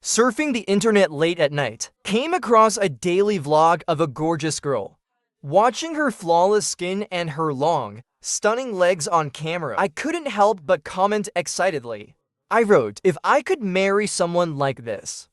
Surfing the internet late at night, came across a daily vlog of a gorgeous girl. Watching her flawless skin and her long, stunning legs on camera, I couldn't help but comment excitedly. I wrote, if I could marry someone like this,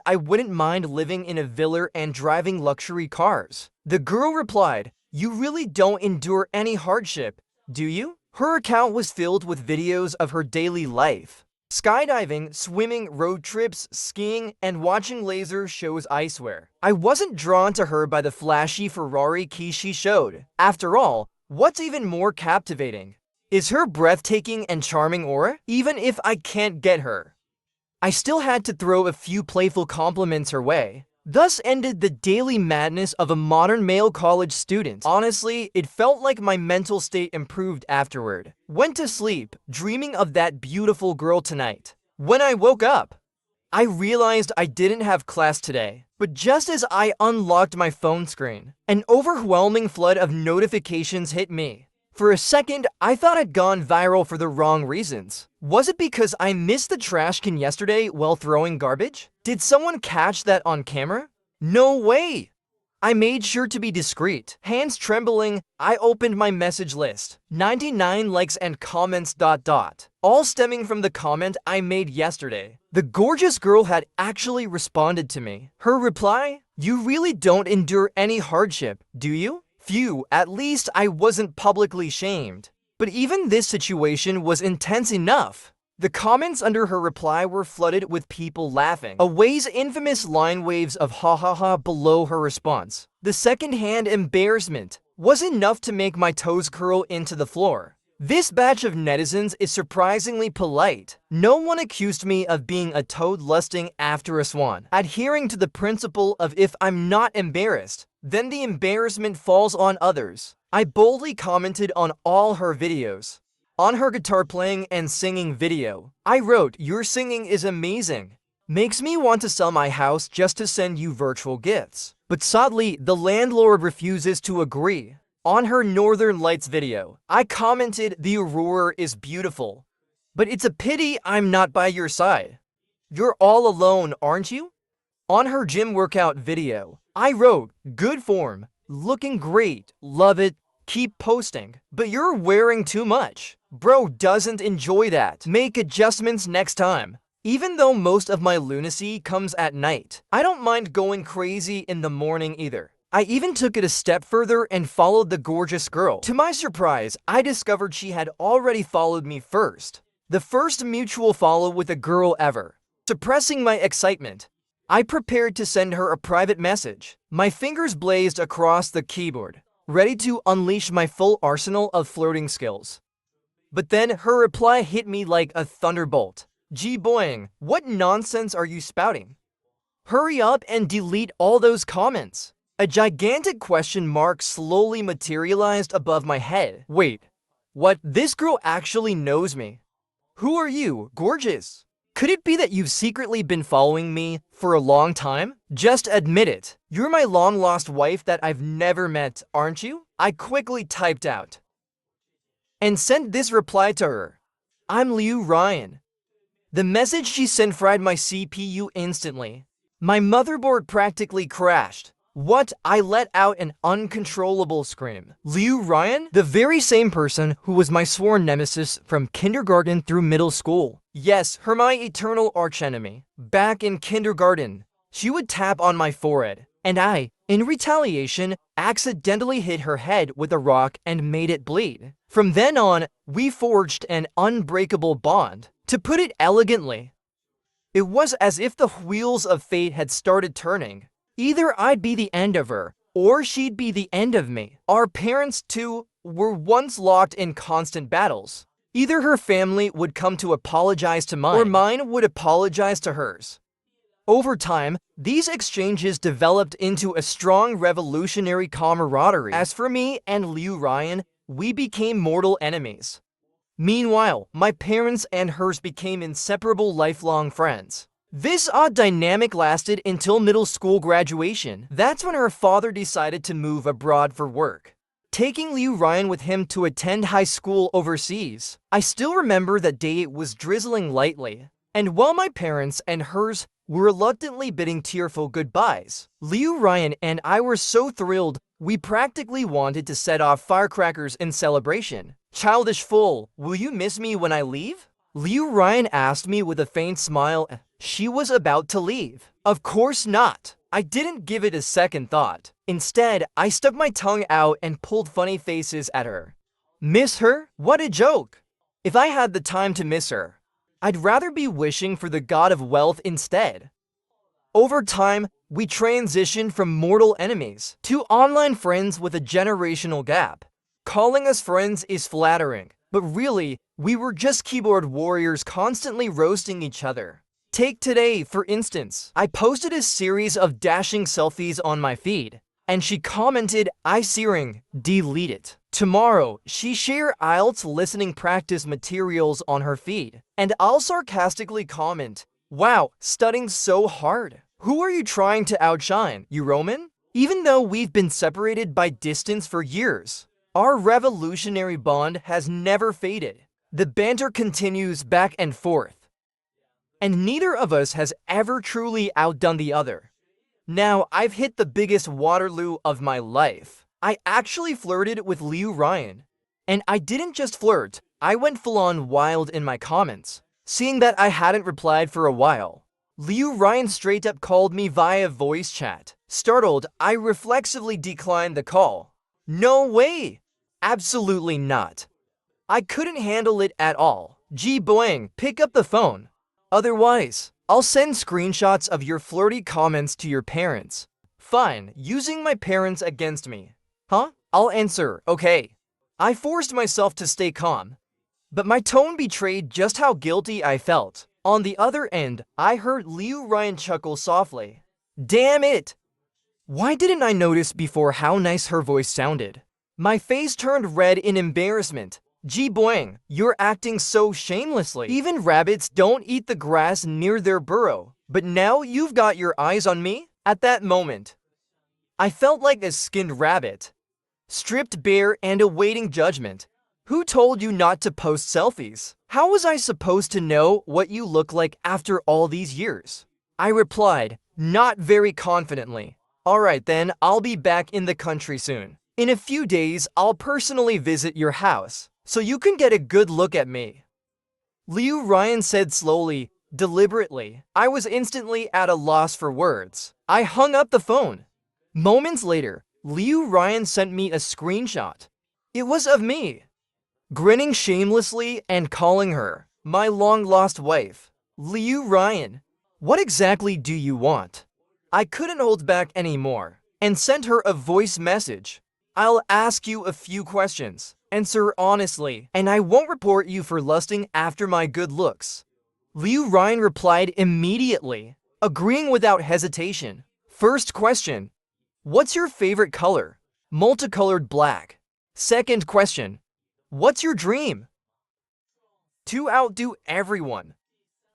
I wouldn't mind living in a villa and driving luxury cars. The girl replied, you really don't endure any hardship, do you? Her account was filled with videos of her daily life. Skydiving, swimming, road trips, skiing, and watching laser shows. I swear, I wasn't drawn to her by the flashy Ferrari keys she showed. After all, what's even more captivating is her breathtaking and charming aura. Even if I can't get her, I still had to throw a few playful compliments her way. Thus ended the daily madness of a modern male college student. Honestly, it felt like my mental state improved afterward. Went to sleep, dreaming of that beautiful girl tonight. When I woke up, I realized I didn't have class today. But just as I unlocked my phone screen, an overwhelming flood of notifications hit me. For a second, I thought I'd gone viral for the wrong reasons. Was it because I missed the trash can yesterday while throwing garbage? Did someone catch that on camera? No way! I made sure to be discreet. Hands trembling, I opened my message list. 99 likes and comments ... all stemming from the comment I made yesterday. The gorgeous girl had actually responded to me. Her reply? You really don't endure any hardship, do you? Phew, at least I wasn't publicly shamed. But even this situation was intense enough. The comments under her reply were flooded with people laughing. Away's infamous line waves of ha ha ha below her response. The second-hand embarrassment was enough to make my toes curl into the floor. This batch of netizens is surprisingly polite. No one accused me of being a toad lusting after a swan. Adhering to the principle of if I'm not embarrassed, then the embarrassment falls on others. I boldly commented on all her videos. On her guitar playing and singing video, I wrote, your singing is amazing. Makes me want to sell my house just to send you virtual gifts. But sadly, the landlord refuses to agree. On her Northern Lights video, I commented, the aurora is beautiful, but it's a pity I'm not by your side. You're all alone, aren't you? On her gym workout video, I wrote, good form, looking great, love it, keep posting. But you're wearing too much. Bro doesn't enjoy that. Make adjustments next time. Even though most of my lunacy comes at night, I don't mind going crazy in the morning either. I even took it a step further and followed the gorgeous girl. To my surprise, I discovered she had already followed me first. The first mutual follow with a girl ever. Suppressing my excitement, I prepared to send her a private message. My fingers blazed across the keyboard, ready to unleash my full arsenal of flirting skills. But then her reply hit me like a thunderbolt. Gee boing, what nonsense are you spouting? Hurry up and delete all those comments. A gigantic question mark slowly materialized above my head. Wait, what? This girl actually knows me. Who are you, gorgeous? Could it be that you've secretly been following me for a long time? Just admit it. You're my long-lost wife that I've never met, aren't you? I quickly typed out and sent this reply to her. I'm Liu Ryan. The message she sent fried my CPU instantly. My motherboard practically crashed. What? I let out an uncontrollable scream. Liu Ryan? The very same person who was my sworn nemesis from kindergarten through middle school. Yes, her my eternal archenemy. Back in kindergarten, she would tap on my forehead, and I, in retaliation, accidentally hit her head with a rock and made it bleed. From then on, we forged an unbreakable bond. To put it elegantly, it was as if the wheels of fate had started turning. Either I'd be the end of her, or she'd be the end of me. Our parents, too, were once locked in constant battles. Either her family would come to apologize to mine, or mine would apologize to hers. Over time, these exchanges developed into a strong revolutionary camaraderie. As for me and Liu Ryan, we became mortal enemies. Meanwhile, my parents and hers became inseparable lifelong friends. This odd dynamic lasted until middle school graduation. That's when her father decided to move abroad for work, taking Liu Ryan with him to attend high school overseas. I still remember that day. It was drizzling lightly, and while my parents and hers were reluctantly bidding tearful goodbyes. Liu Ryan and I were so thrilled, we practically wanted to set off firecrackers in celebration. Childish fool, will you miss me when I leave? Liu Ryan asked me with a faint smile. She was about to leave. Of course not. I didn't give it a second thought. Instead, I stuck my tongue out and pulled funny faces at her. Miss her? What a joke! If I had the time to miss her, I'd rather be wishing for the god of wealth instead. Over time, we transitioned from mortal enemies to online friends with a generational gap. Calling us friends is flattering, but really, we were just keyboard warriors constantly roasting each other. Take today, for instance. I posted a series of dashing selfies on my feed, and she commented, "I searing, delete it." Tomorrow, she shared IELTS listening practice materials on her feed, and I'll sarcastically comment, "Wow, studying so hard. Who are you trying to outshine, you Roman?" Even though we've been separated by distance for years, our revolutionary bond has never faded. The banter continues back and forth, and neither of us has ever truly outdone the other. Now, I've hit the biggest Waterloo of my life. I actually flirted with Liu Ryan. And I didn't just flirt, I went full-on wild in my comments. Seeing that I hadn't replied for a while, Liu Ryan straight up called me via voice chat. Startled, I reflexively declined the call. No way! Absolutely not. I couldn't handle it at all. Gee boing, pick up the phone. Otherwise, I'll send screenshots of your flirty comments to your parents. Fine, using my parents against me. Huh? I'll answer, okay. I forced myself to stay calm, but my tone betrayed just how guilty I felt. On the other end, I heard Liu Ryan chuckle softly. Damn it! Why didn't I notice before how nice her voice sounded? My face turned red in embarrassment. Gee boing, you're acting so shamelessly. Even rabbits don't eat the grass near their burrow. But now you've got your eyes on me? At that moment, I felt like a skinned rabbit, stripped bare and awaiting judgment. Who told you not to post selfies? How was I supposed to know what you look like after all these years? I replied, not very confidently. Alright then, I'll be back in the country soon. In a few days, I'll personally visit your house, so you can get a good look at me. Liu Ryan said slowly, deliberately. I was instantly at a loss for words. I hung up the phone. Moments later, Liu Ryan sent me a screenshot. It was of me, grinning shamelessly and calling her my long-lost wife. Liu Ryan, what exactly do you want? I couldn't hold back anymore and sent her a voice message. I'll ask you a few questions. Answer honestly, and I won't report you for lusting after my good looks. Liu Ryan replied immediately, agreeing without hesitation. First question, what's your favorite color? Multicolored black. Second question, what's your dream? To outdo everyone.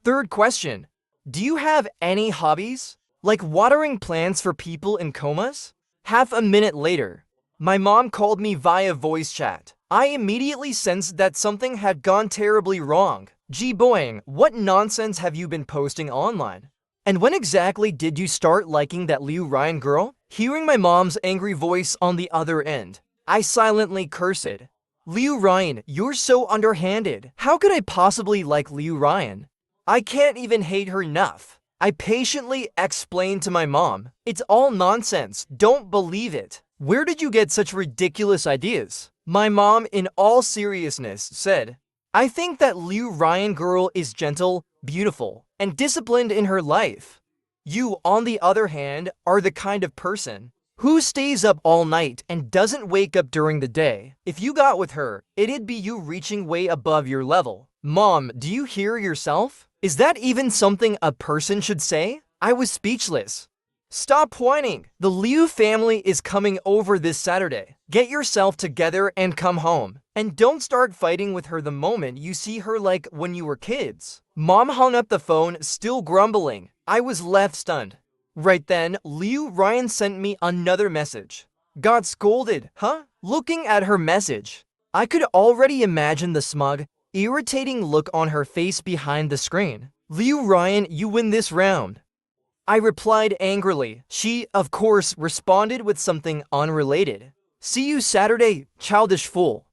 Third question, do you have any hobbies? Like watering plants for people in comas? Half a minute later, my mom called me via voice chat. I immediately sensed that something had gone terribly wrong. Gee boing, what nonsense have you been posting online? And when exactly did you start liking that Liu Ryan girl? Hearing my mom's angry voice on the other end, I silently cursed. Liu Ryan, you're so underhanded. How could I possibly like Liu Ryan? I can't even hate her enough. I patiently explained to my mom, it's all nonsense, don't believe it. Where did you get such ridiculous ideas? My mom, in all seriousness, said, I think that Liu Ryan girl is gentle, beautiful, and disciplined in her life. You, on the other hand, are the kind of person who stays up all night and doesn't wake up during the day. If you got with her, it'd be you reaching way above your level. Mom, do you hear yourself? Is that even something a person should say? I was speechless. Stop whining. The Liu family is coming over this Saturday. Get yourself together and come home. And don't start fighting with her the moment you see her like when you were kids. Mom hung up the phone, still grumbling. I was left stunned. Right then, Liu Ryan sent me another message. Got scolded, huh? Looking at her message, I could already imagine the smug, irritating look on her face behind the screen. Liu Ryan, you win this round. I replied angrily. She, of course, responded with something unrelated. See you Saturday, childish fool.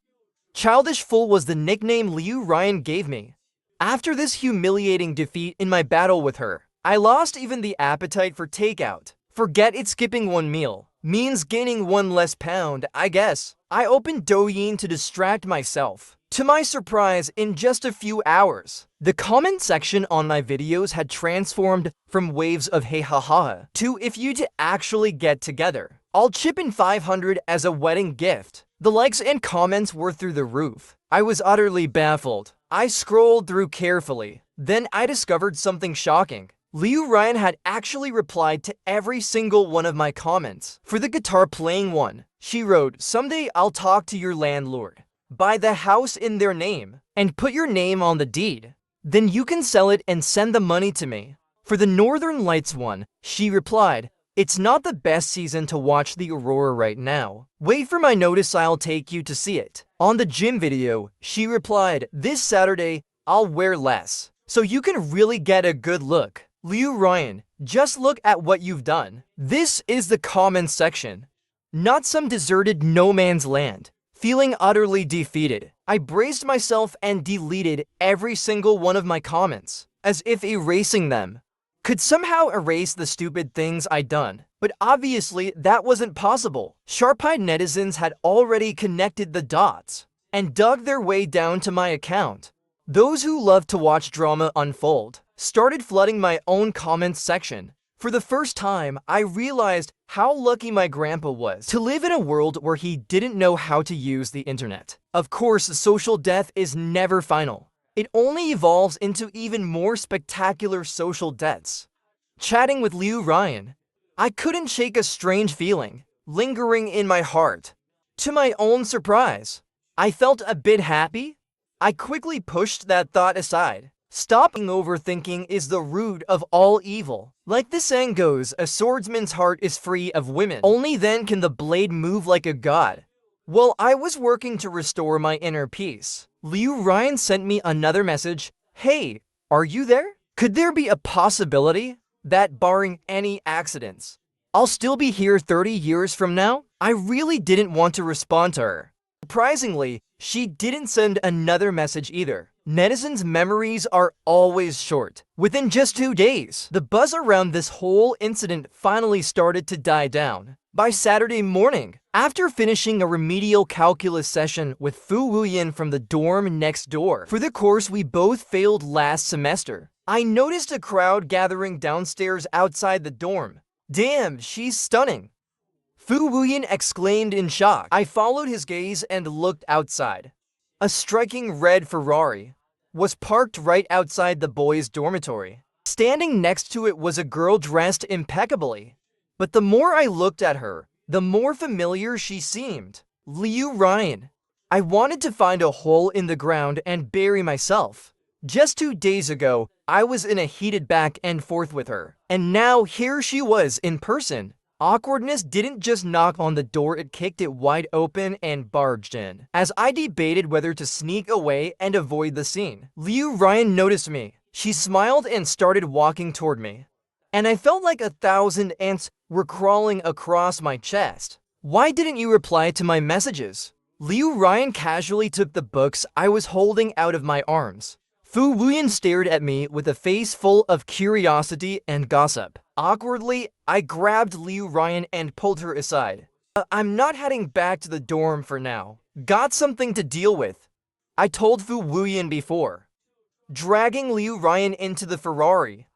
Childish fool was the nickname Liu Ryan gave me. After this humiliating defeat in my battle with her, I lost even the appetite for takeout. Forget it, skipping one meal means gaining one less pound, I guess. I opened Douyin to distract myself. To my surprise, in just a few hours, the comment section on my videos had transformed from waves of hey haha to if you'd actually get together, I'll chip in 500 as a wedding gift. The likes and comments were through the roof. I was utterly baffled. I scrolled through carefully. Then I discovered something shocking. Liu Ryan had actually replied to every single one of my comments. For the guitar playing one, she wrote, "Someday I'll talk to your landlord. Buy the house in their name and put your name on the deed. Then you can sell it and send the money to me." For the Northern Lights one, she replied, "It's not the best season to watch the aurora right now. Wait for my notice, I'll take you to see it." On the gym video, she replied, "This Saturday, I'll wear less, so you can really get a good look." Liu Ryan, just look at what you've done. This is the comments section. Not some deserted no man's land. Feeling utterly defeated, I braced myself and deleted every single one of my comments, as if erasing them could somehow erase the stupid things I'd done. But obviously that wasn't possible. Sharp-eyed netizens had already connected the dots and dug their way down to my account. Those who love to watch drama unfold started flooding my own comments section. For the first time, I realized how lucky my grandpa was to live in a world where he didn't know how to use the internet. Of course, social death is never final. It only evolves into even more spectacular social deaths. Chatting with Liu Ryan, I couldn't shake a strange feeling lingering in my heart. To my own surprise, I felt a bit happy. I quickly pushed that thought aside. Stopping overthinking is the root of all evil. Like the saying goes, a swordsman's heart is free of women. Only then can the blade move like a god. While I was working to restore my inner peace, Liu Ryan sent me another message. "Hey, are you there? Could there be a possibility that, barring any accidents, I'll still be here 30 years from now?" I really didn't want to respond to her. Surprisingly, she didn't send another message either. Netizens' memories are always short. Within just 2 days, the buzz around this whole incident finally started to die down. By Saturday morning, after finishing a remedial calculus session with Fu Wuyan from the dorm next door for the course we both failed last semester, I noticed a crowd gathering downstairs outside the dorm. "Damn, she's stunning!" Fu Wuyan exclaimed in shock. I followed his gaze and looked outside. A striking red Ferrari was parked right outside the boys' dormitory. Standing next to it was a girl dressed impeccably. But the more I looked at her, the more familiar she seemed. Liu Ryan. I wanted to find a hole in the ground and bury myself. Just 2 days ago, I was in a heated back and forth with her. And now here she was in person. Awkwardness didn't just knock on the door, it kicked it wide open and barged in. As I debated whether to sneak away and avoid the scene, Liu Ryan noticed me. She smiled and started walking toward me. And I felt like 1,000 ants were crawling across my chest. "Why didn't you reply to my messages?" Liu Ryan casually took the books I was holding out of my arms. Fu Wuyan stared at me with a face full of curiosity and gossip. Awkwardly, I grabbed Liu Ryan and pulled her aside. "I'm not heading back to the dorm for now. Got something to deal with," I told Fu Wuyan before. Dragging Liu Ryan into the Ferrari,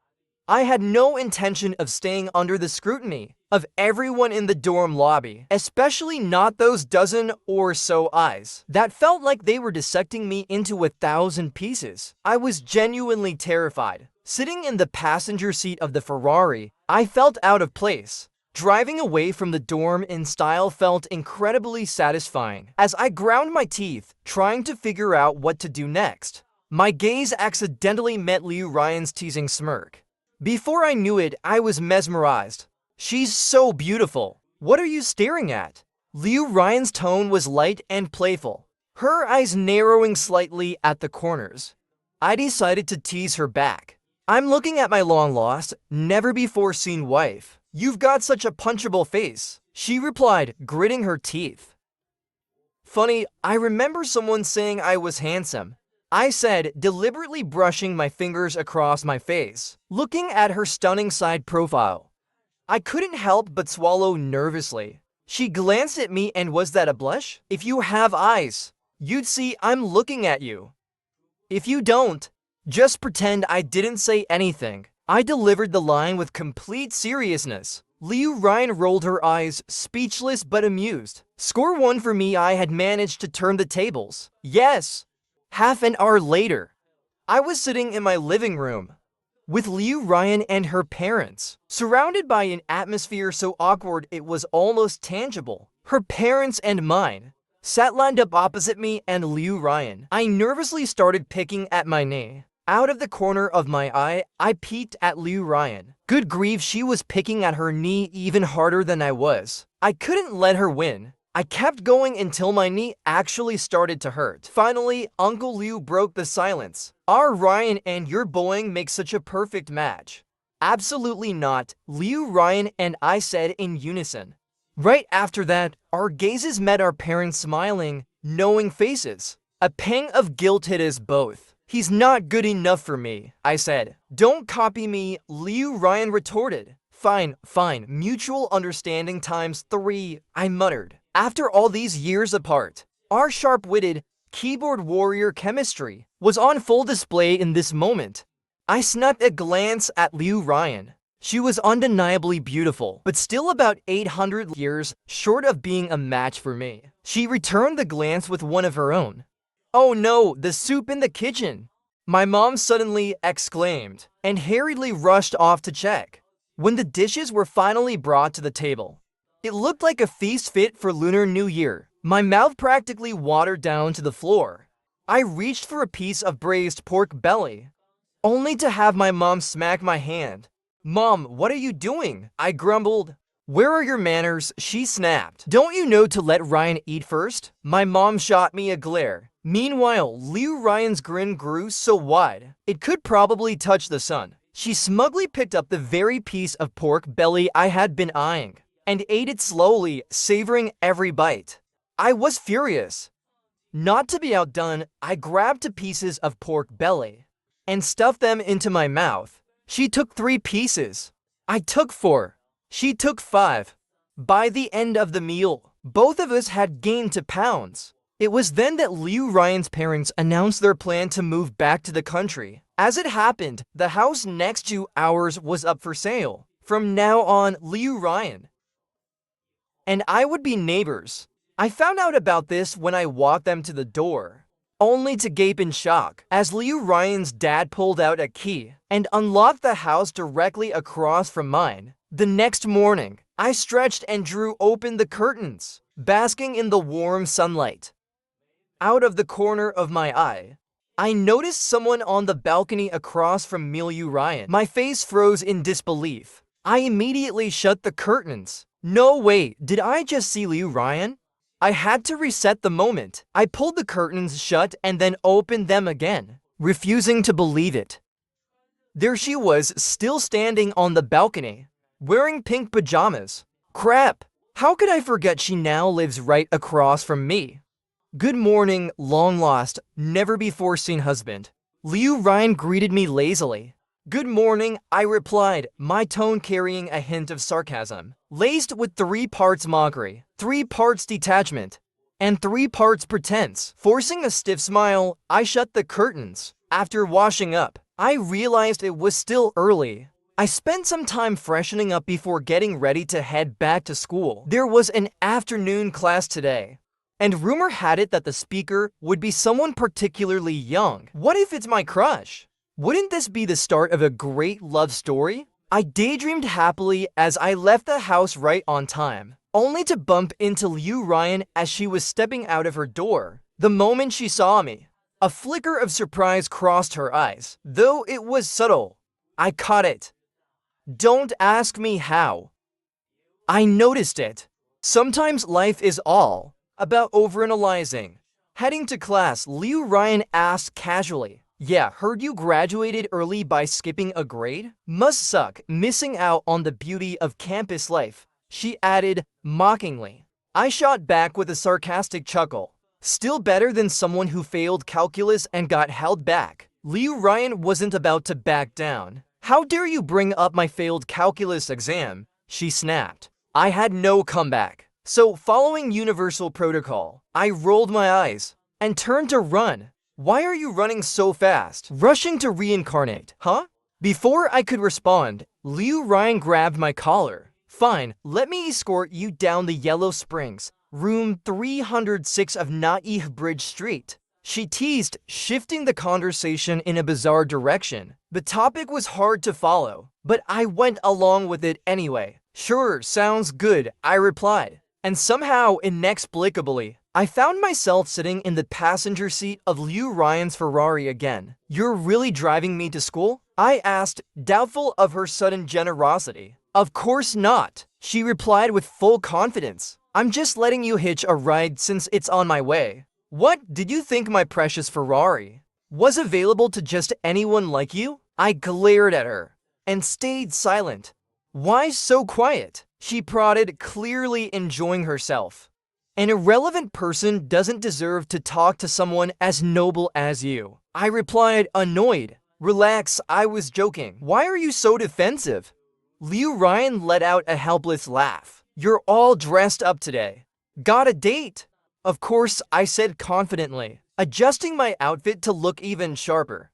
I had no intention of staying under the scrutiny of everyone in the dorm lobby, especially not those dozen or so eyes that felt like they were dissecting me into 1,000 pieces. I was genuinely terrified. Sitting in the passenger seat of the Ferrari, I felt out of place. Driving away from the dorm in style felt incredibly satisfying. As I ground my teeth, trying to figure out what to do next, my gaze accidentally met Liu Ryan's teasing smirk. Before I knew it, I was mesmerized. "She's so beautiful. What are you staring at?" Liu Ryan's tone was light and playful, her eyes narrowing slightly at the corners. I decided to tease her back. I'm looking at my long-lost, never-before-seen wife. You've got such a punchable face, she replied, gritting her teeth. Funny, I remember someone saying I was handsome. I said, deliberately brushing my fingers across my face, looking at her stunning side profile. I couldn't help but swallow nervously. She glanced at me and was that a blush? If you have eyes, you'd see I'm looking at you. If you don't, just pretend I didn't say anything. I delivered the line with complete seriousness. Liu Ryan rolled her eyes, speechless but amused. Score 1 for me. I had managed to turn the tables. Yes. Half an hour later, I was sitting in my living room with Liu Ryan and her parents, surrounded by an atmosphere so awkward it was almost tangible. Her parents and mine sat lined up opposite me and Liu Ryan. I nervously started picking at my knee. Out of the corner of my eye, I peeked at Liu Ryan. Good grief, she was picking at her knee even harder than I was. I couldn't let her win. I kept going until my knee actually started to hurt. Finally, Uncle Liu broke the silence. Our Ryan and your Boeing make such a perfect match. Absolutely not, Liu Ryan and I said in unison. Right after that, our gazes met, our parents' smiling, knowing faces. A pang of guilt hit us both. He's not good enough for me, I said. Don't copy me, Liu Ryan retorted. Fine, mutual understanding times 3, I muttered. After all these years apart, our sharp-witted, keyboard warrior chemistry was on full display in this moment. I snuck a glance at Liu Ryan. She was undeniably beautiful, but still about 800 years short of being a match for me. She returned the glance with one of her own. Oh no, the soup in the kitchen! My mom suddenly exclaimed, and hurriedly rushed off to check. When the dishes were finally brought to the table, it looked like a feast fit for Lunar New Year. My mouth practically watered down to the floor. I reached for a piece of braised pork belly, only to have my mom smack my hand. Mom, what are you doing? I grumbled. Where are your manners? She snapped. Don't you know to let Ryan eat first? My mom shot me a glare. Meanwhile, Liu Ryan's grin grew so wide, it could probably touch the sun. She smugly picked up the very piece of pork belly I had been eyeing, and ate it slowly, savoring every bite. I was furious. Not to be outdone, I grabbed 2 pieces of pork belly and stuffed them into my mouth. She took 3 pieces. I took 4. She took 5. By the end of the meal, both of us had gained 2 pounds. It was then that Liu Ryan's parents announced their plan to move back to the country. As it happened, the house next to ours was up for sale. From now on, Liu Ryan and I would be neighbors. I found out about this when I walked them to the door, only to gape in shock as Liu Ryan's dad pulled out a key and unlocked the house directly across from mine. The next morning, I stretched and drew open the curtains, basking in the warm sunlight. Out of the corner of my eye, I noticed someone on the balcony across from Liu Ryan. My face froze in disbelief. I immediately shut the curtains. No way, did I just see Liu Ryan? I had to reset the moment. I pulled the curtains shut and then opened them again, refusing to believe it. There she was, still standing on the balcony, wearing pink pajamas. Crap! How could I forget she now lives right across from me? Good morning, long-lost, never-before-seen husband. Liu Ryan greeted me lazily. Good morning, I replied, my tone carrying a hint of sarcasm, laced with 3 parts mockery, 3 parts detachment, and 3 parts pretense. Forcing a stiff smile, I shut the curtains. After washing up, I realized it was still early. I spent some time freshening up before getting ready to head back to school. There was an afternoon class today, and rumor had it that the speaker would be someone particularly young. What if it's my crush? Wouldn't this be the start of a great love story? I daydreamed happily as I left the house right on time, only to bump into Liu Ryan as she was stepping out of her door. The moment she saw me, a flicker of surprise crossed her eyes, though it was subtle. I caught it. Don't ask me how. I noticed it. Sometimes life is all about overanalyzing. Heading to class, Liu Ryan asked casually, Yeah, heard you graduated early by skipping a grade? Must suck, missing out on the beauty of campus life, she added mockingly. I shot back with a sarcastic chuckle. Still better than someone who failed calculus and got held back. Liu Ryan wasn't about to back down. How dare you bring up my failed calculus exam? She snapped. I had no comeback. So, following universal protocol, I rolled my eyes and turned to run. Why are you running so fast? Rushing to reincarnate, huh? Before I could respond, Liu Ryan grabbed my collar. Fine, let me escort you down the Yellow Springs, room 306 of Naih Bridge Street. She teased, shifting the conversation in a bizarre direction. The topic was hard to follow, but I went along with it anyway. Sure, sounds good, I replied. And somehow, inexplicably, I found myself sitting in the passenger seat of Liu Ryan's Ferrari again. You're really driving me to school? I asked, doubtful of her sudden generosity. Of course not, she replied with full confidence. I'm just letting you hitch a ride since it's on my way. What did you think my precious Ferrari was available to just anyone like you? I glared at her and stayed silent. Why so quiet? She prodded, clearly enjoying herself. An irrelevant person doesn't deserve to talk to someone as noble as you. I replied, annoyed. Relax, I was joking. Why are you so defensive? Liu Ryan let out a helpless laugh. You're all dressed up today. Got a date? Of course, I said confidently, adjusting my outfit to look even sharper.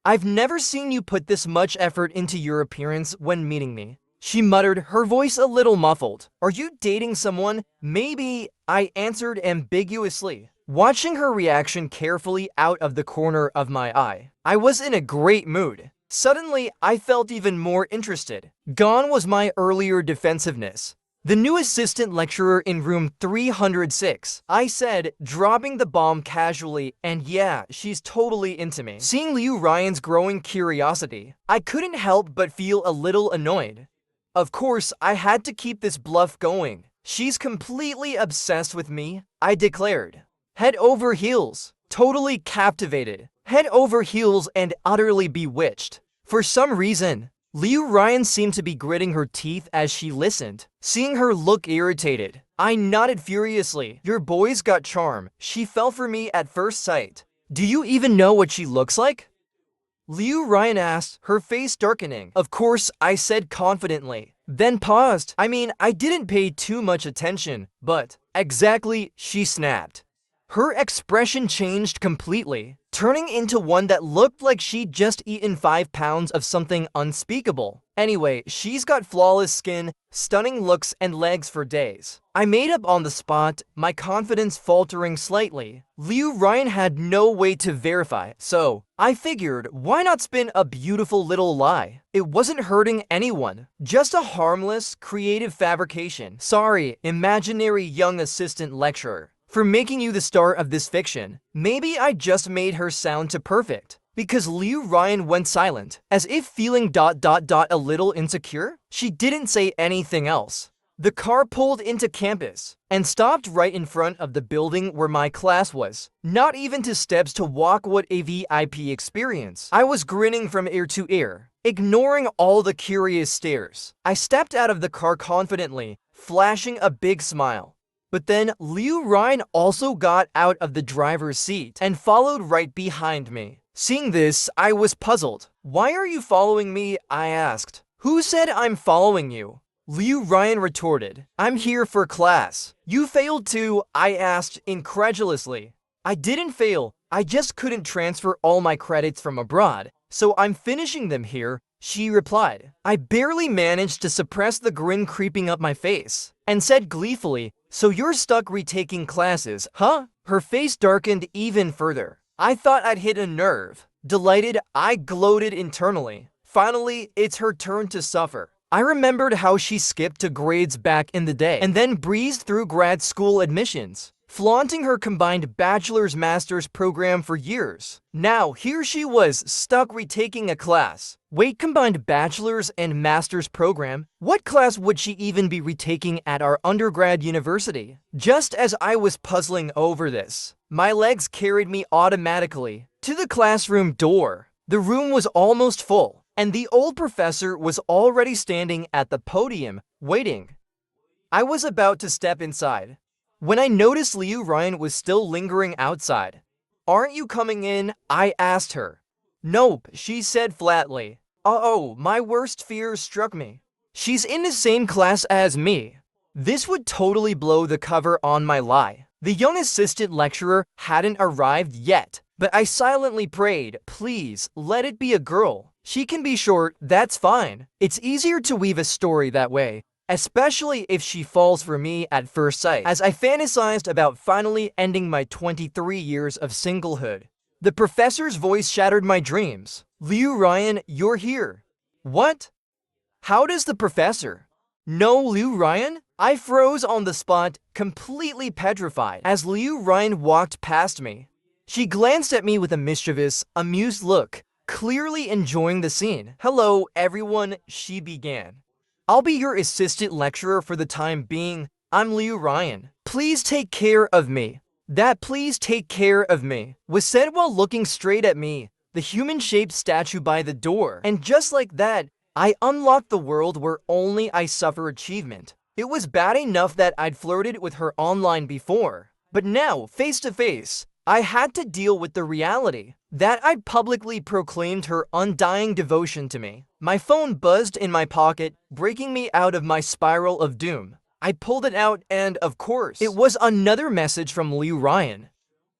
I've never seen you put this much effort into your appearance when meeting me. She muttered, her voice a little muffled. Are you dating someone? Maybe, I answered ambiguously, watching her reaction carefully out of the corner of my eye. I was in a great mood. Suddenly, I felt even more interested. Gone was my earlier defensiveness. The new assistant lecturer in room 306, I said, dropping the bomb casually, and yeah, she's totally into me. Seeing Liu Ryan's growing curiosity, I couldn't help but feel a little annoyed. Of course, I had to keep this bluff going. She's completely obsessed with me, I declared. Head over heels, totally captivated. Head over heels and utterly bewitched. For some reason, Liu Ryan seemed to be gritting her teeth as she listened. Seeing her look irritated, I nodded furiously. Your boy's got charm. She fell for me at first sight. Do you even know what she looks like? Liu Ryan asked, her face darkening. Of course, I said confidently, then paused. I mean, I didn't pay too much attention, but exactly, she snapped. Her expression changed completely, turning into one that looked like she'd just eaten 5 pounds of something unspeakable. Anyway, she's got flawless skin, stunning looks, and legs for days. I made up on the spot, my confidence faltering slightly. Liu Ryan had no way to verify, so I figured, why not spin a beautiful little lie? It wasn't hurting anyone, just a harmless, creative fabrication. Sorry, imaginary young assistant lecturer, for making you the star of this fiction. Maybe I just made her sound too perfect. Because Liu Ryan went silent, as if feeling a little insecure. She didn't say anything else. The car pulled into campus and stopped right in front of the building where my class was. Not even 2 steps to walk. What a VIP experience. I was grinning from ear to ear, ignoring all the curious stares. I stepped out of the car confidently, flashing a big smile. But then Liu Ryan also got out of the driver's seat and followed right behind me. Seeing this, I was puzzled. Why are you following me? I asked. Who said I'm following you? Liu Ryan retorted. I'm here for class. You failed too? I asked incredulously. I didn't fail. I just couldn't transfer all my credits from abroad, so I'm finishing them here, she replied. I barely managed to suppress the grin creeping up my face, and said gleefully, so you're stuck retaking classes, huh? Her face darkened even further. I thought I'd hit a nerve. Delighted, I gloated internally. Finally, it's her turn to suffer. I remembered how she skipped to grades back in the day, and then breezed through grad school admissions, flaunting her combined bachelor's-master's program for years. Now, here she was, stuck retaking a class. Wait, combined bachelor's and master's program? What class would she even be retaking at our undergrad university? Just as I was puzzling over this, my legs carried me automatically to the classroom door. The room was almost full, and the old professor was already standing at the podium, waiting. I was about to step inside when I noticed Liu Ryan was still lingering outside. "Aren't you coming in?" I asked her. "Nope," she said flatly. "Uh-oh, my worst fears struck me. She's in the same class as me." This would totally blow the cover on my lie. The young assistant lecturer hadn't arrived yet, but I silently prayed, "Please, let it be a girl. She can be short, that's fine." It's easier to weave a story that way, especially if she falls for me at first sight, as I fantasized about finally ending my 23 years of singlehood. The professor's voice shattered my dreams. "Liu Ryan, you're here." What? How does the professor know Liu Ryan? I froze on the spot, completely petrified, as Liu Ryan walked past me. She glanced at me with a mischievous, amused look, clearly enjoying the scene. "Hello, everyone," she began. "I'll be your assistant lecturer for the time being. I'm Liu Ryan. Please take care of me." That "please take care of me" was said while looking straight at me, the human-shaped statue by the door. And just like that, I unlocked the world where only I suffer achievement. It was bad enough that I'd flirted with her online before, but now, face to face, I had to deal with the reality that I'd publicly proclaimed her undying devotion to me. My phone buzzed in my pocket, breaking me out of my spiral of doom. I pulled it out and, of course, it was another message from Liu Ryan.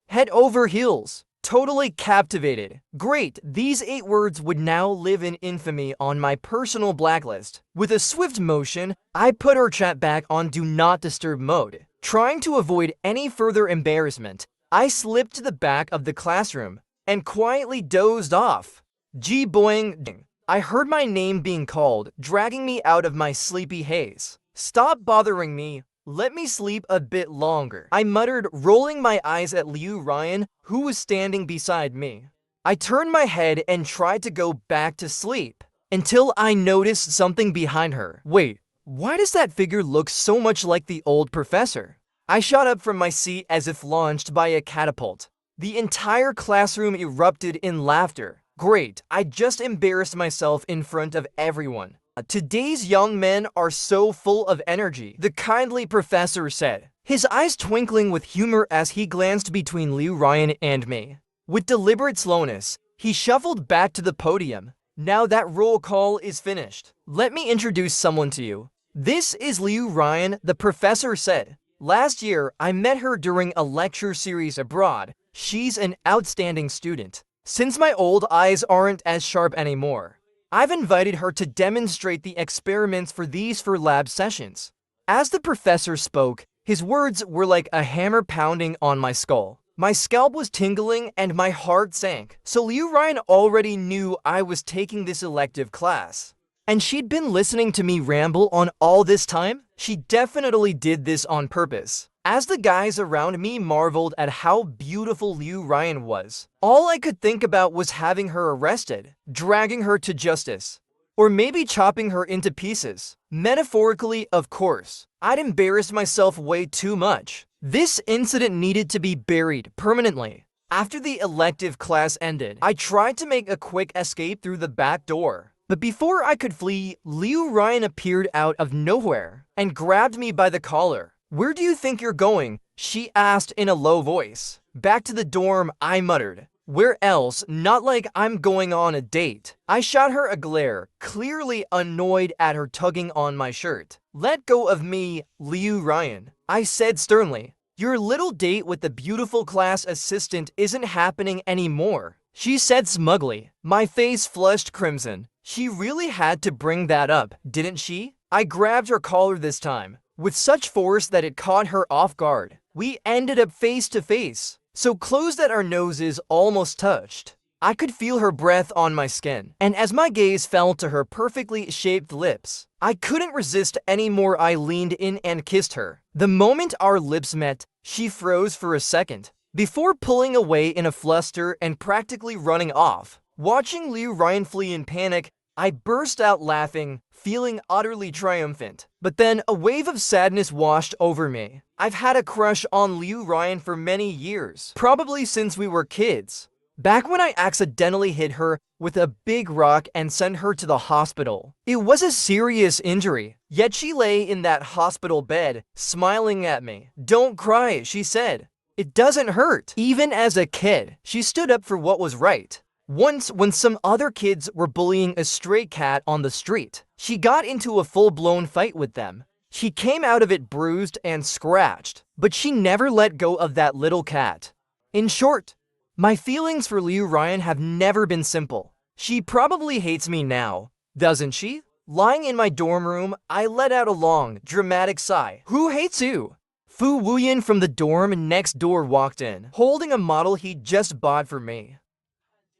"Head over heels. Totally captivated. Great, these 8 words would now live in infamy on my personal blacklist." With a swift motion, I put our chat back on Do Not Disturb mode. Trying to avoid any further embarrassment, I slipped to the back of the classroom and quietly dozed off. Boing. I heard my name being called, dragging me out of my sleepy haze. "Stop bothering me. Let me sleep a bit longer," I muttered, rolling my eyes at Liu Ryan, who was standing beside me. I turned my head and tried to go back to sleep, until I noticed something behind her. Wait, why does that figure look so much like the old professor? I shot up from my seat as if launched by a catapult. The entire classroom erupted in laughter. Great, I just embarrassed myself in front of everyone. "Today's young men are so full of energy," the kindly professor said, his eyes twinkling with humor as he glanced between Liu Ryan and me. With deliberate slowness, he shuffled back to the podium. "Now that roll call is finished, let me introduce someone to you. This is Liu Ryan," the professor said. "Last year, I met her during a lecture series abroad. She's an outstanding student. Since my old eyes aren't as sharp anymore, I've invited her to demonstrate the experiments for lab sessions." As the professor spoke, his words were like a hammer pounding on my skull. My scalp was tingling and my heart sank. So Liu Ryan already knew I was taking this elective class, and she'd been listening to me ramble on all this time? She definitely did this on purpose. As the guys around me marveled at how beautiful Liu Ryan was, all I could think about was having her arrested, dragging her to justice, or maybe chopping her into pieces. Metaphorically, of course. I'd embarrassed myself way too much. This incident needed to be buried permanently. After the elective class ended, I tried to make a quick escape through the back door. But before I could flee, Liu Ryan appeared out of nowhere and grabbed me by the collar. "Where do you think you're going?" she asked in a low voice. "Back to the dorm," I muttered. "Where else? Not like I'm going on a date." I shot her a glare, clearly annoyed at her tugging on my shirt. "Let go of me, Liu Ryan," I said sternly. "Your little date with the beautiful class assistant isn't happening anymore," she said smugly. My face flushed crimson. She really had to bring that up, didn't she? I grabbed her collar this time, with such force that it caught her off guard. We ended up face to face, so close that our noses almost touched. I could feel her breath on my skin, and as my gaze fell to her perfectly shaped lips, I couldn't resist anymore. I leaned in and kissed her. The moment our lips met, she froze for a second, before pulling away in a fluster and practically running off. Watching Liu Ryan flee in panic, I burst out laughing, feeling utterly triumphant. But then a wave of sadness washed over me. I've had a crush on Liu Ryan for many years, probably since we were kids. Back when I accidentally hit her with a big rock and sent her to the hospital. It was a serious injury, yet she lay in that hospital bed, smiling at me. "Don't cry," she said. "It doesn't hurt." Even as a kid, she stood up for what was right. Once, when some other kids were bullying a stray cat on the street, she got into a full-blown fight with them. She came out of it bruised and scratched, but she never let go of that little cat. In short, my feelings for Liu Ryan have never been simple. She probably hates me now, doesn't she? Lying in my dorm room, I let out a long, dramatic sigh. "Who hates you?" Fu Wuyan from the dorm next door walked in, holding a model he'd just bought for me.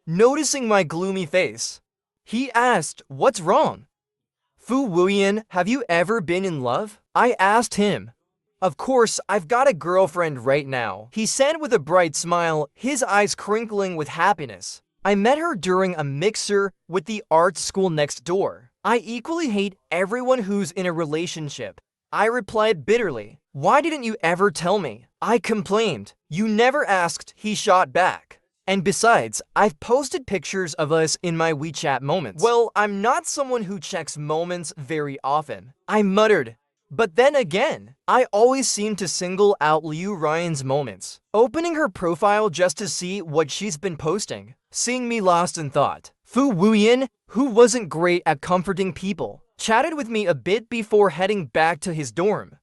Noticing my gloomy face, he asked, "What's wrong?" "Fu Wuyan, have you ever been in love?" I asked him. "Of course, I've got a girlfriend right now," he said with a bright smile, his eyes crinkling with happiness. "I met her during a mixer with the art school next door. I equally hate everyone who's in a relationship," I replied bitterly. "Why didn't you ever tell me?" I complained. "You never asked," he shot back. "And besides, I've posted pictures of us in my WeChat moments." "Well, I'm not someone who checks moments very often," I muttered. But then again, I always seem to single out Liu Ryan's moments, opening her profile just to see what she's been posting, seeing me lost in thought. Fu Wuyan, who wasn't great at comforting people, chatted with me a bit before heading back to his dorm.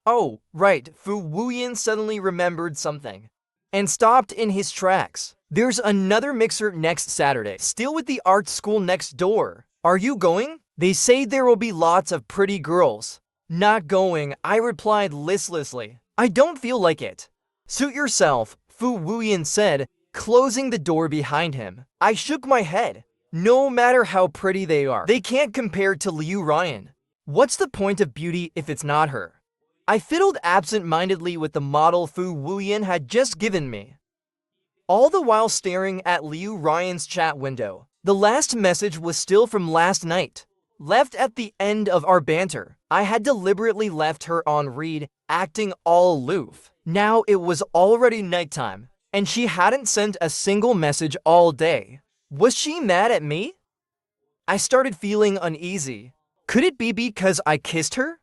Oh, right, Fu Wuyan suddenly remembered something and stopped in his tracks. "There's another mixer next Saturday, still with the art school next door. Are you going? They say there will be lots of pretty girls." "Not going," I replied listlessly. "I don't feel like it." "Suit yourself," Fu Wuyan said, closing the door behind him. I shook my head. No matter how pretty they are, they can't compare to Liu Ryan. What's the point of beauty if it's not her? I fiddled absent-mindedly with the model Fu Wuyan had just given me, all the while staring at Liu Ryan's chat window. The last message was still from last night, left at the end of our banter. I had deliberately left her on read, acting all aloof. Now it was already nighttime, and she hadn't sent a single message all day. Was she mad at me? I started feeling uneasy. Could it be because I kissed her?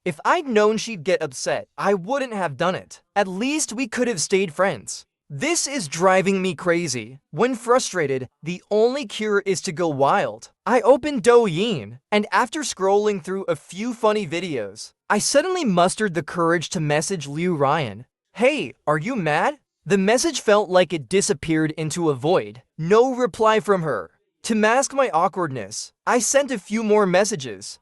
If I'd known she'd get upset, I wouldn't have done it. At least we could have stayed friends. This is driving me crazy. When frustrated, the only cure is to go wild. I opened Douyin, and after scrolling through a few funny videos, I suddenly mustered the courage to message Liu Ryan. "Hey, are you mad?" The message felt like it disappeared into a void. No reply from her. To mask my awkwardness, I sent a few more messages.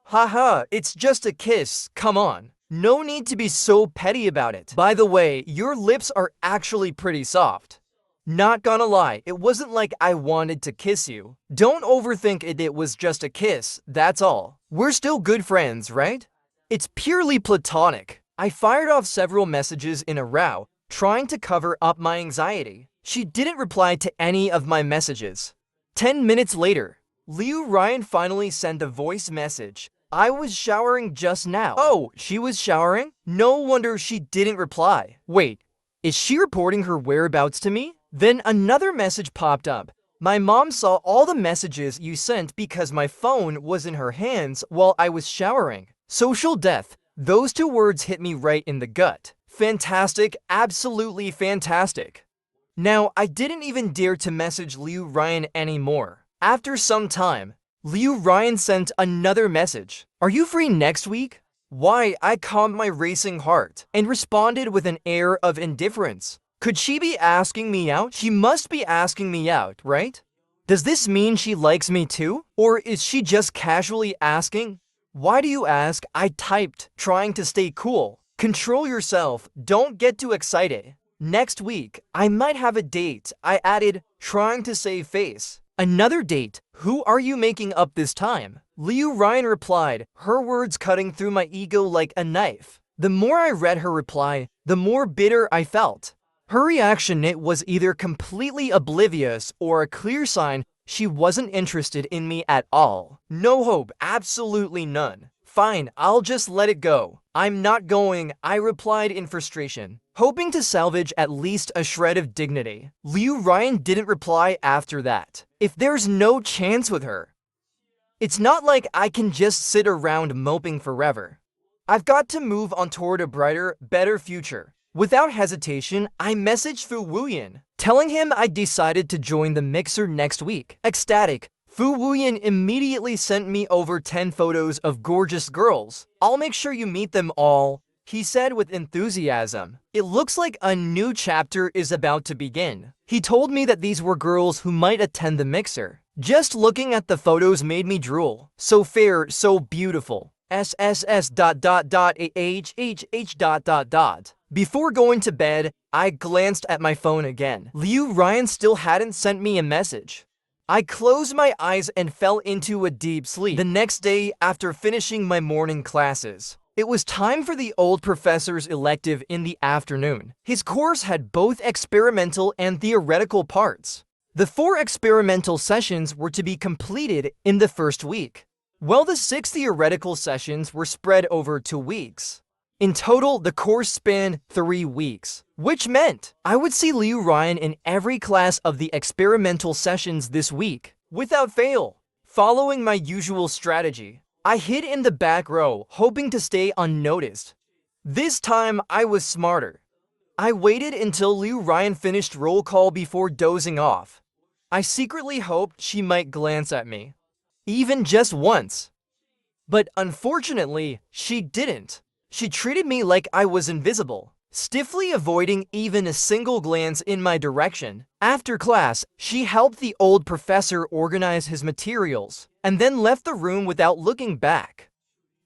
"Haha, it's just a kiss, come on. No need to be so petty about it. By the way, your lips are actually pretty soft. Not gonna lie, it wasn't like I wanted to kiss you. Don't overthink it, it was just a kiss, that's all. We're still good friends, right? It's purely platonic." I fired off several messages in a row, trying to cover up my anxiety. She didn't reply to any of my messages. 10 minutes later, Liu Ryan finally sent a voice message. "I was showering just now." Oh, she was showering? No wonder she didn't reply. Wait, is she reporting her whereabouts to me? Then another message popped up. "My mom saw all the messages you sent because my phone was in her hands while I was showering." Social death. Those two words hit me right in the gut. Fantastic, absolutely fantastic. Now, I didn't even dare to message Liu Ryan anymore. After some time, Liu Ryan sent another message. "Are you free next week?" Why, I calmed my racing heart and responded with an air of indifference. Could she be asking me out? She must be asking me out, right? Does this mean she likes me too? Or is she just casually asking? "Why do you ask?" I typed, trying to stay cool. "Control yourself, don't get too excited. Next week, I might have a date," I added, trying to save face. "Another date? Who are you making up this time?" Liu Ryan replied, her words cutting through my ego like a knife. The more I read her reply, the more bitter I felt. Her reaction, it was either completely oblivious or a clear sign she wasn't interested in me at all. No hope, absolutely none. Fine, I'll just let it go. I'm not going, I replied in frustration, hoping to salvage at least a shred of dignity. Liu Ryan didn't reply after that. If there's no chance with her, it's not like I can just sit around moping forever. I've got to move on toward a brighter, better future. Without hesitation, I messaged Fu Wuyan, telling him I decided to join the mixer next week. Ecstatic, Fu Wuyan immediately sent me over 10 photos of gorgeous girls. I'll make sure you meet them all, he said with enthusiasm. It looks like a new chapter is about to begin. He told me that these were girls who might attend the mixer. Just looking at the photos made me drool. So fair, so beautiful. SSS. Before going to bed, I glanced at my phone again. Liu Ryan still hadn't sent me a message. I closed my eyes and fell into a deep sleep. The next day, after finishing my morning classes, it was time for the old professor's elective in the afternoon. His course had both experimental and theoretical parts. The 4 experimental sessions were to be completed in the first week, while the 6 theoretical sessions were spread over 2 weeks. In total, the course spanned 3 weeks, which meant I would see Liu Ryan in every class of the experimental sessions this week, without fail. Following my usual strategy, I hid in the back row, hoping to stay unnoticed. This time, I was smarter. I waited until Liu Ryan finished roll call before dozing off. I secretly hoped she might glance at me, even just once. But unfortunately, she didn't. She treated me like I was invisible, stiffly avoiding even a single glance in my direction. After class, she helped the old professor organize his materials, and then left the room without looking back.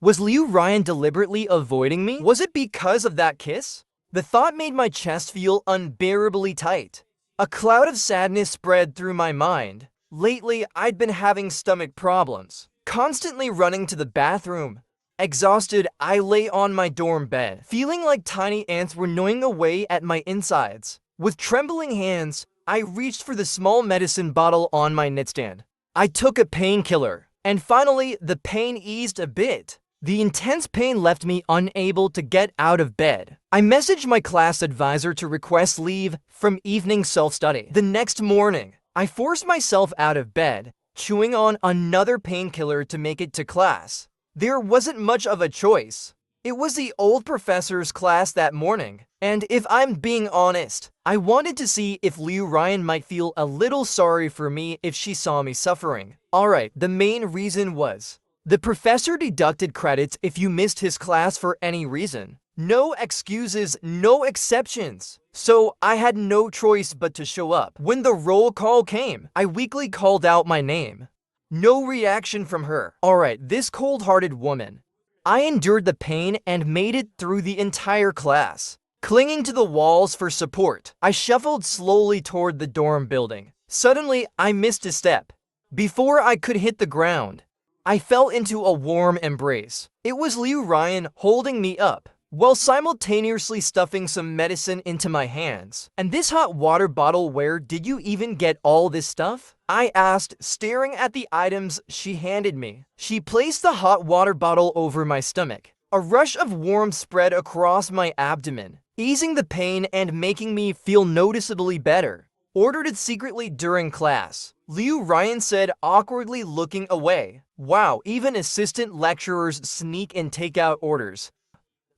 Was Liu Ryan deliberately avoiding me? Was it because of that kiss? The thought made my chest feel unbearably tight. A cloud of sadness spread through my mind. Lately, I'd been having stomach problems, constantly running to the bathroom. Exhausted, I lay on my dorm bed, feeling like tiny ants were gnawing away at my insides. With trembling hands, I reached for the small medicine bottle on my nightstand. I took a painkiller, and finally, the pain eased a bit. The intense pain left me unable to get out of bed. I messaged my class advisor to request leave from evening self-study. The next morning, I forced myself out of bed, chewing on another painkiller to make it to class. There wasn't much of a choice. It was the old professor's class that morning, and if I'm being honest, I wanted to see if Liu Ryan might feel a little sorry for me if she saw me suffering. Alright, the main reason was the professor deducted credits if you missed his class for any reason. No excuses, no exceptions. So I had no choice but to show up. When the roll call came, I weakly called out my name. No reaction from her. Alright, this cold-hearted woman. I endured the pain and made it through the entire class. Clinging to the walls for support, I shuffled slowly toward the dorm building. Suddenly, I missed a step. Before I could hit the ground, I fell into a warm embrace. It was Liu Ryan holding me up, while simultaneously stuffing some medicine into my hands. And this hot water bottle, where did you even get all this stuff? I asked, staring at the items she handed me. She placed the hot water bottle over my stomach. A rush of warmth spread across my abdomen, easing the pain and making me feel noticeably better. Ordered it secretly during class, Liu Ryan said, awkwardly looking away. Wow, even assistant lecturers sneak and take out orders.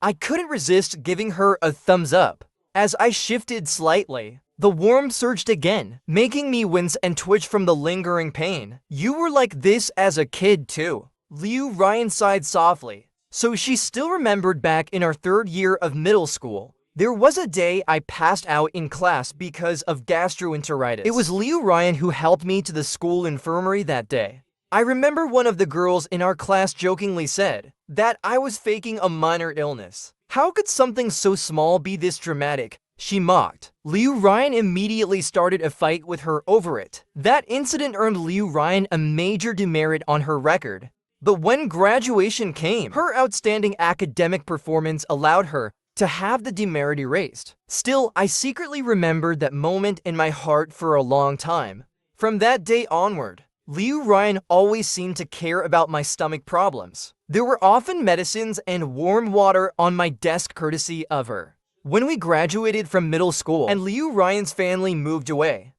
I couldn't resist giving her a thumbs up. As I shifted slightly, the warmth surged again, making me wince and twitch from the lingering pain. You were like this as a kid too. Liu Ryan sighed softly. So she still remembered back in our 3rd year of middle school. There was a day I passed out in class because of gastroenteritis. It was Liu Ryan who helped me to the school infirmary that day. I remember one of the girls in our class jokingly said that I was faking a minor illness. How could something so small be this dramatic? She mocked. Liu Ryan immediately started a fight with her over it. That incident earned Liu Ryan a major demerit on her record. But when graduation came, her outstanding academic performance allowed her to have the demerit erased. Still, I secretly remembered that moment in my heart for a long time. From that day onward, Liu Ryan always seemed to care about my stomach problems. There were often medicines and warm water on my desk courtesy of her. When we graduated from middle school and Liu Ryan's family moved away,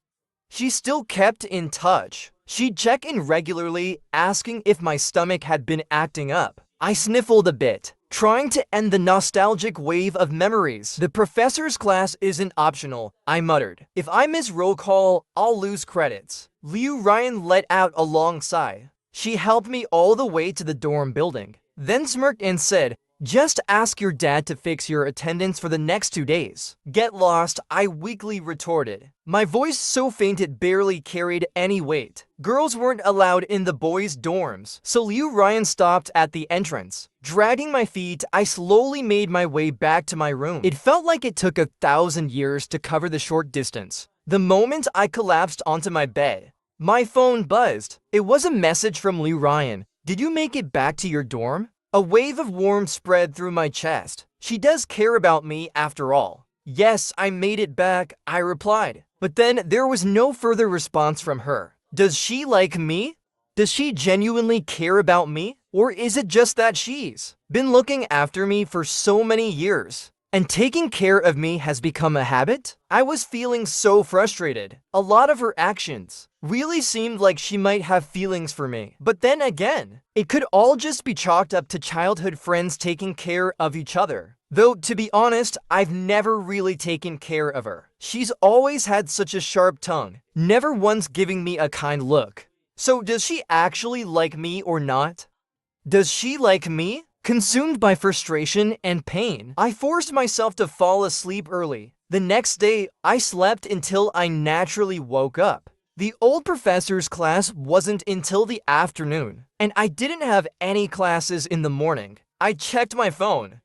she still kept in touch. She'd check in regularly, asking if my stomach had been acting up. I sniffled a bit, trying to end the nostalgic wave of memories. The professor's class isn't optional, I muttered. If I miss roll call, I'll lose credits. Liu Ryan let out a long sigh. She helped me all the way to the dorm building, then smirked and said, "Just ask your dad to fix your attendance for the next 2 days." "Get lost," I weakly retorted, my voice so faint it barely carried any weight. Girls weren't allowed in the boys' dorms, so Liu Ryan stopped at the entrance. Dragging my feet, I slowly made my way back to my room. It felt like it took 1,000 years to cover the short distance. The moment I collapsed onto my bed, my phone buzzed. It was a message from Liu Ryan. "Did you make it back to your dorm?" A wave of warmth spread through my chest. She does care about me after all. "Yes, I made it back," I replied. But then there was no further response from her. Does she like me? Does she genuinely care about me? Or is it just that she's been looking after me for so many years, and taking care of me has become a habit? I was feeling so frustrated. A lot of her actions really seemed like she might have feelings for me. But then again, it could all just be chalked up to childhood friends taking care of each other. Though, to be honest, I've never really taken care of her. She's always had such a sharp tongue, never once giving me a kind look. So does she actually like me or not? Does she like me? Consumed by frustration and pain, I forced myself to fall asleep early. The next day, I slept until I naturally woke up. The old professor's class wasn't until the afternoon, and I didn't have any classes in the morning. I checked my phone.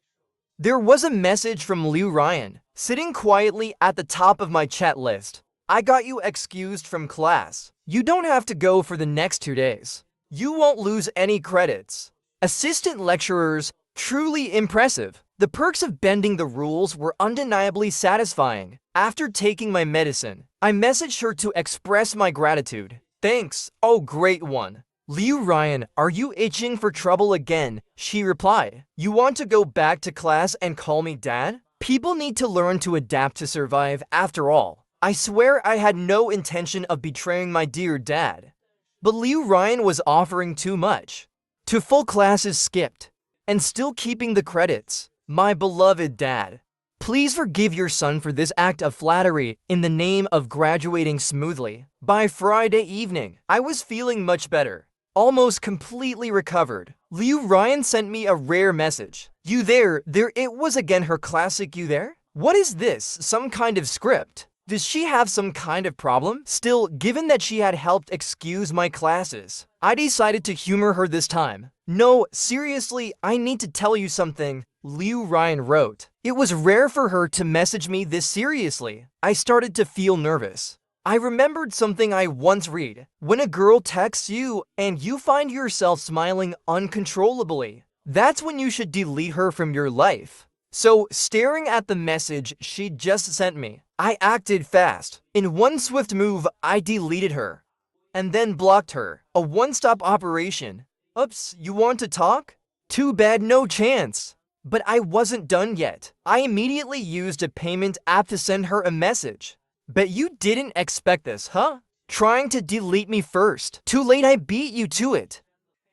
There was a message from Liu Ryan, sitting quietly at the top of my chat list. "I got you excused from class. You don't have to go for the next 2 days. You won't lose any credits." Assistant lecturers, truly impressive. The perks of bending the rules were undeniably satisfying. After taking my medicine, I messaged her to express my gratitude. "Thanks, oh great one." "Liu Ryan, are you itching for trouble again?" she replied. "You want to go back to class and call me dad? People need to learn to adapt to survive after all." I swear I had no intention of betraying my dear dad. But Liu Ryan was offering too much. 2 full classes skipped, and still keeping the credits. My beloved dad, please forgive your son for this act of flattery in the name of graduating smoothly. By Friday evening, I was feeling much better, almost completely recovered. Liu Ryan sent me a rare message. "You there? There it was again, her classic "you there?" What is this, some kind of script? Does she have some kind of problem? Still, given that she had helped excuse my classes, I decided to humor her this time. "No, seriously, I need to tell you something," Liu Ryan wrote. It was rare for her to message me this seriously. I started to feel nervous. I remembered something I once read. When a girl texts you and you find yourself smiling uncontrollably, that's when you should delete her from your life. So, staring at the message she'd just sent me, I acted fast. In one swift move, I deleted her, and then blocked her. A one-stop operation. Oops, you want to talk? Too bad, no chance. But I wasn't done yet. I immediately used a payment app to send her a message. Bet you didn't expect this, huh? Trying to delete me first. Too late, I beat you to it.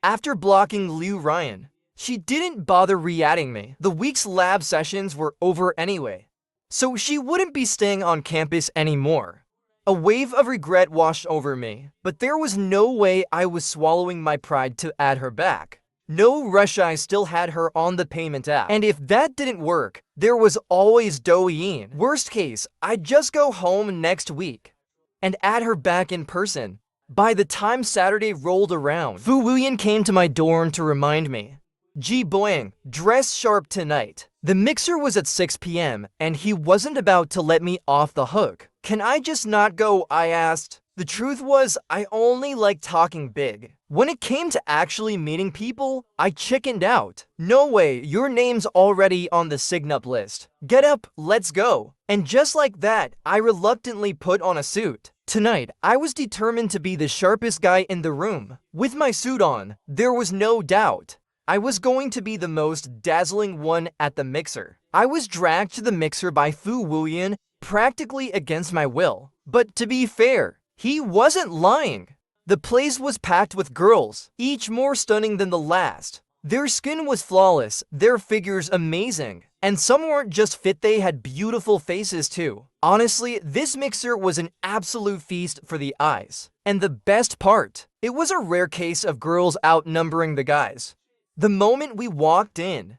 After blocking Liu Ryan, she didn't bother re-adding me. The week's lab sessions were over anyway, so she wouldn't be staying on campus anymore. A wave of regret washed over me, but there was no way I was swallowing my pride to add her back. No rush, I still had her on the payment app. And if that didn't work, there was always Douyin. Worst case, I'd just go home next week and add her back in person. By the time Saturday rolled around, Fu Wuyan came to my dorm to remind me. "Ji Boyang, dress sharp tonight." The mixer was at 6 p.m. and he wasn't about to let me off the hook. "Can I just not go?" I asked. The truth was, I only liked talking big. When it came to actually meeting people, I chickened out. "No way, your name's already on the sign-up list. Get up, let's go." And just like that, I reluctantly put on a suit. Tonight, I was determined to be the sharpest guy in the room. With my suit on, there was no doubt. I was going to be the most dazzling one at the mixer. I was dragged to the mixer by Fu Wuyan practically against my will. But to be fair, he wasn't lying. The place was packed with girls, each more stunning than the last. Their skin was flawless, their figures amazing, and some weren't just fit, they had beautiful faces too. Honestly, this mixer was an absolute feast for the eyes. And the best part, it was a rare case of girls outnumbering the guys. The moment we walked in,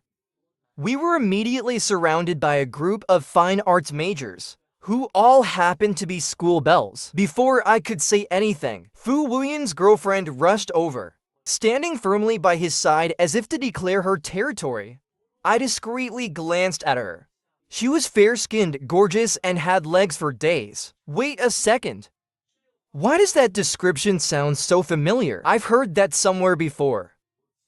we were immediately surrounded by a group of fine arts majors, who all happened to be school belles. Before I could say anything, Fu Wuyan's girlfriend rushed over, standing firmly by his side as if to declare her territory. I discreetly glanced at her. She was fair-skinned, gorgeous, and had legs for days. Wait a second. Why does that description sound so familiar? I've heard that somewhere before.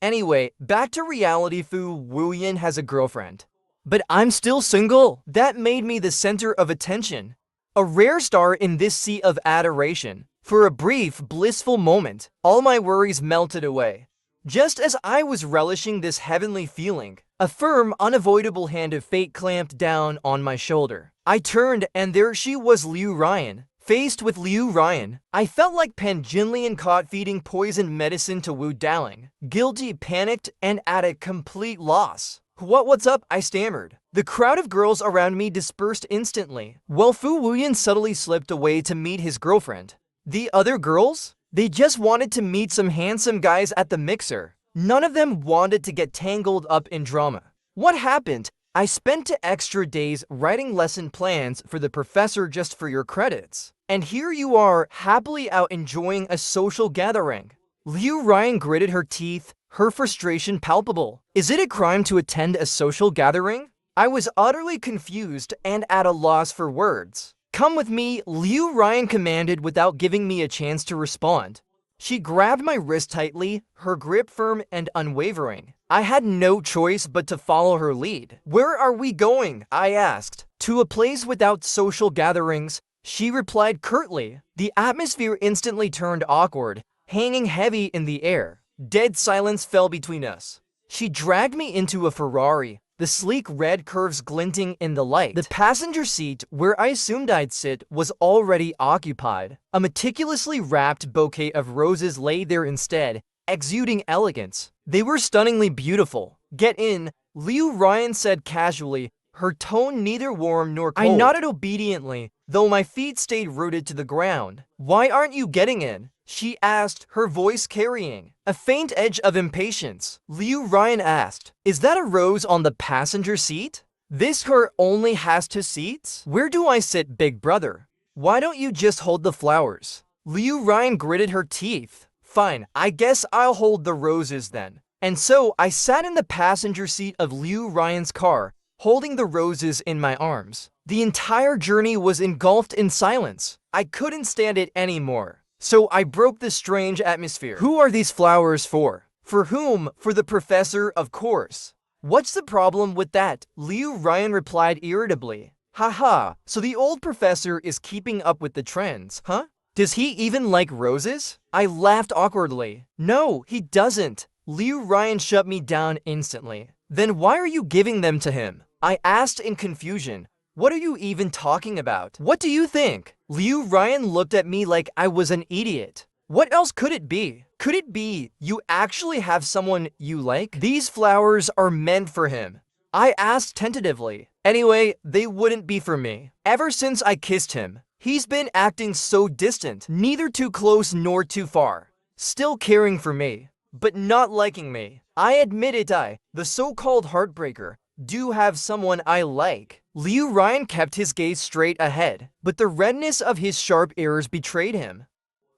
Anyway, back to reality. Fu Wuyan has a girlfriend. But I'm still single. That made me the center of attention. A rare star in this sea of adoration. For a brief, blissful moment, all my worries melted away. Just as I was relishing this heavenly feeling, a firm, unavoidable hand of fate clamped down on my shoulder. I turned, and there she was, Liu Ryan. Faced with Liu Ryan, I felt like Pan Jinlian caught feeding poison medicine to Wu Daling. Guilty, panicked, and at a complete loss. What's up? I stammered. The crowd of girls around me dispersed instantly, while Fu Wuyan subtly slipped away to meet his girlfriend. The other girls? They just wanted to meet some handsome guys at the mixer. None of them wanted to get tangled up in drama. What happened? I spent extra days writing lesson plans for the professor just for your credits. And here you are, happily out enjoying a social gathering. Liu Ryan gritted her teeth, her frustration palpable. Is it a crime to attend a social gathering? I was utterly confused and at a loss for words. Come with me, Liu Ryan commanded without giving me a chance to respond. She grabbed my wrist tightly, her grip firm and unwavering. I had no choice but to follow her lead. Where are we going? I asked. To a place without social gatherings, she replied curtly. The atmosphere instantly turned awkward, hanging heavy in the air. Dead silence fell between us. She dragged me into a Ferrari, the sleek red curves glinting in the light. The passenger seat, where I assumed I'd sit, was already occupied. A meticulously wrapped bouquet of roses lay there instead, exuding elegance. They were stunningly beautiful. Get in, Liu Ryan said casually, her tone neither warm nor cold. I nodded obediently, though my feet stayed rooted to the ground. Why aren't you getting in? She asked, her voice carrying a faint edge of impatience. Liu Ryan asked, is that a rose on the passenger seat? This car only has 2 seats? Where do I sit, big brother? Why don't you just hold the flowers? Liu Ryan gritted her teeth. Fine, I guess I'll hold the roses then. And so I sat in the passenger seat of Liu Ryan's car, holding the roses in my arms. The entire journey was engulfed in silence. I couldn't stand it anymore. So I broke the strange atmosphere. Who are these flowers for? For whom? For the professor, of course. What's the problem with that? Liu Ryan replied irritably. Haha, so the old professor is keeping up with the trends, huh? Does he even like roses? I laughed awkwardly. No, he doesn't. Liu Ryan shut me down instantly. Then why are you giving them to him? I asked in confusion. What are you even talking about? What do you think? Liu Ryan looked at me like I was an idiot. What else could it be? Could it be you actually have someone you like? These flowers are meant for him. I asked tentatively. Anyway, they wouldn't be for me. Ever since I kissed him, he's been acting so distant, neither too close nor too far. Still caring for me, but not liking me. I admit it, the so-called heartbreaker, do have someone I like. Liu Ryan kept his gaze straight ahead, but the redness of his sharp ears betrayed him.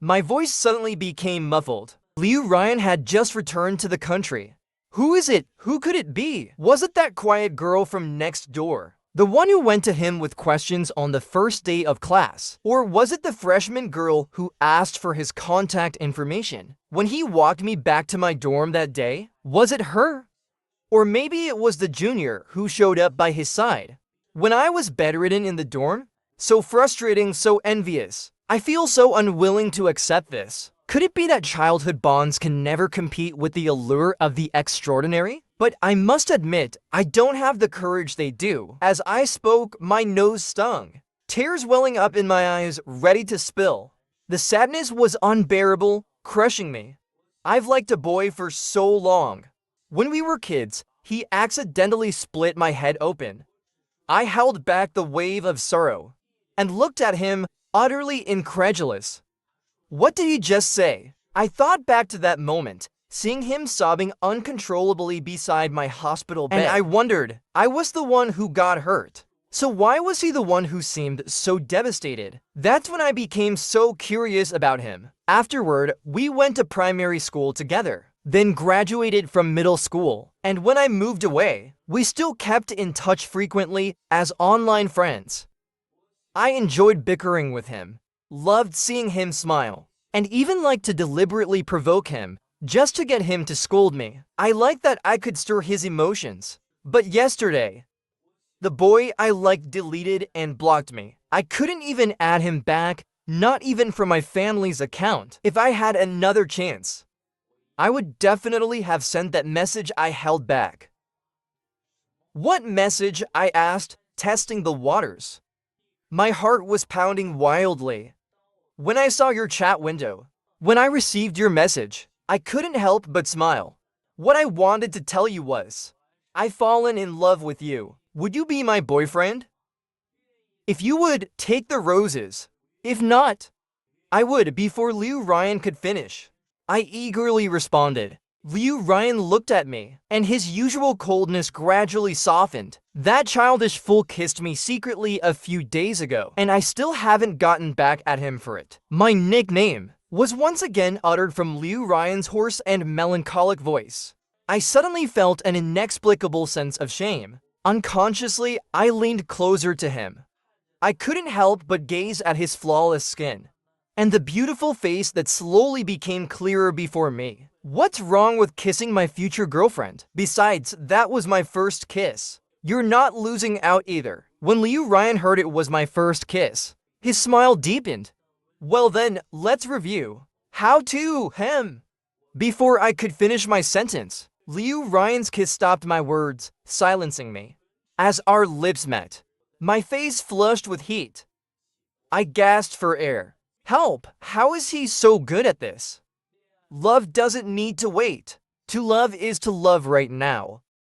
My voice suddenly became muffled. Liu Ryan had just returned to the country. Who is it? Who could it be? Was it that quiet girl from next door? The one who went to him with questions on the first day of class? Or was it the freshman girl who asked for his contact information when he walked me back to my dorm that day? Was it her? Or maybe it was the junior who showed up by his side when I was bedridden in the dorm? So frustrating, so envious. I feel so unwilling to accept this. Could it be that childhood bonds can never compete with the allure of the extraordinary? But I must admit, I don't have the courage they do. As I spoke, my nose stung. Tears welling up in my eyes, ready to spill. The sadness was unbearable, crushing me. I've liked a boy for so long. When we were kids, he accidentally split my head open. I held back the wave of sorrow and looked at him, utterly incredulous. What did he just say? I thought back to that moment, seeing him sobbing uncontrollably beside my hospital bed. And I wondered, I was the one who got hurt. So why was he the one who seemed so devastated? That's when I became so curious about him. Afterward, we went to primary school together, then graduated from middle school. And when I moved away, we still kept in touch frequently as online friends. I enjoyed bickering with him, loved seeing him smile, and even liked to deliberately provoke him just to get him to scold me. I liked that I could stir his emotions. But yesterday, the boy I liked deleted and blocked me. I couldn't even add him back, not even from my family's account. If I had another chance, I would definitely have sent that message I held back. What message? I asked, testing the waters. My heart was pounding wildly. When I saw your chat window, when I received your message, I couldn't help but smile. What I wanted to tell you was, I've fallen in love with you. Would you be my boyfriend? If you would, take the roses. If not, I would before Liu Ryan could finish. I eagerly responded. Liu Ryan looked at me, and his usual coldness gradually softened. That childish fool kissed me secretly a few days ago, and I still haven't gotten back at him for it. My nickname was once again uttered from Liu Ryan's hoarse and melancholic voice. I suddenly felt an inexplicable sense of shame. Unconsciously, I leaned closer to him. I couldn't help but gaze at his flawless skin and the beautiful face that slowly became clearer before me. What's wrong with kissing my future girlfriend? Besides, that was my first kiss. You're not losing out either. When Liu Ryan heard it was my first kiss, his smile deepened. Well then, let's review. How to him. Before I could finish my sentence, Liu Ryan's kiss stopped my words, silencing me. As our lips met, my face flushed with heat. I gasped for air. Help! How is he so good at this? Love doesn't need to wait. To love is to love right now.